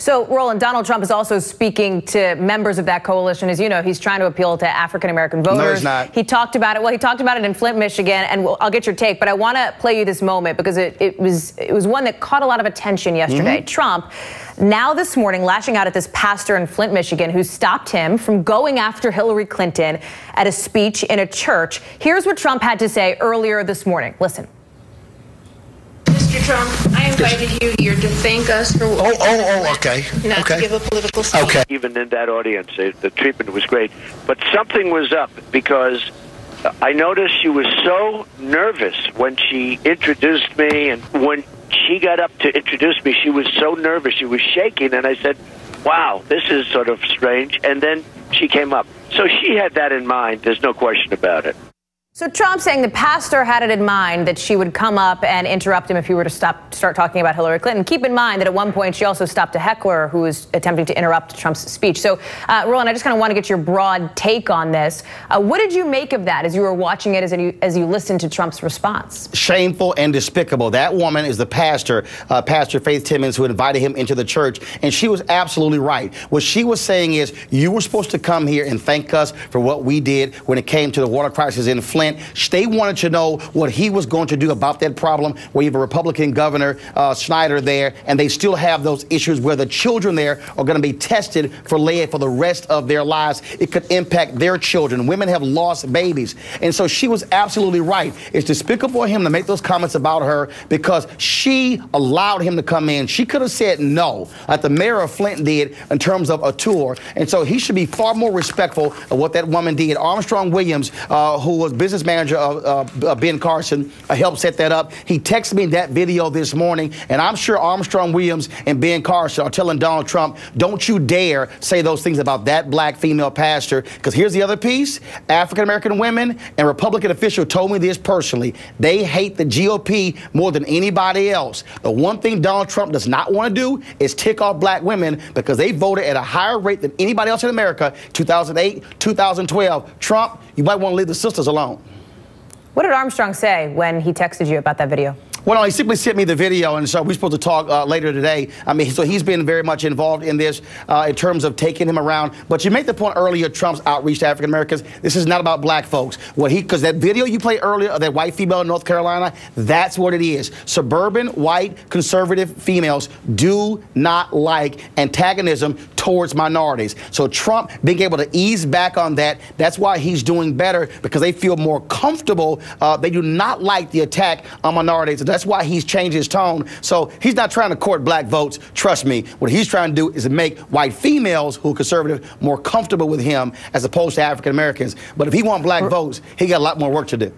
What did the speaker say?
So, Roland, Donald Trump is also speaking to members of that coalition. As you know, he's trying to appeal to African-American voters. No, he's not. He talked about it. Well, he talked about it in Flint, Michigan, and I'll get your take. But I want to play you this moment because it was one that caught a lot of attention yesterday. Trump, now this morning, lashing out at this pastor in Flint, Michigan, who stopped him from going after Hillary Clinton at a speech in a church. Here's what Trump had to say earlier this morning. Listen. Mr. Trump, I invited you here to thank us for Okay. not to give a political speech. Okay. Even in that audience, the treatment was great. But something was up because I noticed she was so nervous when she introduced me, and when she got up to introduce me, she was so nervous. She was shaking, and I said, wow, this is sort of strange. And then she came up. So she had that in mind. There's no question about it. So Trump saying the pastor had it in mind that she would come up and interrupt him if he were to start talking about Hillary Clinton. Keep in mind that at one point she also stopped a heckler who was attempting to interrupt Trump's speech. So, Roland, I just kind of want to get your broad take on this. What did you make of that as you were watching it, as you listened to Trump's response? Shameful and despicable. That woman is the pastor, Pastor Faith Timmons, who invited him into the church, and she was absolutely right. What she was saying is, you were supposed to come here and thank us for what we did when it came to the water crisis in Flint. They wanted to know what he was going to do about that problem, where you have a Republican governor, Snyder, there, and they still have those issues where the children there are going to be tested for lead for the rest of their lives. It could impact their children. Women have lost babies. And so she was absolutely right. It's despicable for him to make those comments about her because she allowed him to come in. She could have said no, like the mayor of Flint did in terms of a tour. And so he should be far more respectful of what that woman did. Armstrong Williams, who was business manager of Ben Carson, helped set that up. He texted me that video this morning, and I'm sure Armstrong Williams and Ben Carson are telling Donald Trump, don't you dare say those things about that black female pastor, because here's the other piece. African-American women and Republican officials told me this personally. They hate the GOP more than anybody else. The one thing Donald Trump does not want to do is tick off black women because they voted at a higher rate than anybody else in America, 2008, 2012. Trump, you might want to leave the sisters alone. What did Armstrong say when he texted you about that video? Well, he simply sent me the video, and so we're supposed to talk later today. I mean, so he's been very much involved in this in terms of taking him around. But you made the point earlier, Trump's outreach to African Americans. This is not about black folks. Because that video you played earlier of that white female in North Carolina, that's what it is. Suburban, white, conservative females do not like antagonism towards minorities. So Trump being able to ease back on that, that's why he's doing better, because they feel more comfortable. They do not like the attack on minorities. That's why he's changed his tone. So he's not trying to court black votes. Trust me. What he's trying to do is to make white females who are conservative more comfortable with him as opposed to African Americans. But if he wants black votes, he got a lot more work to do.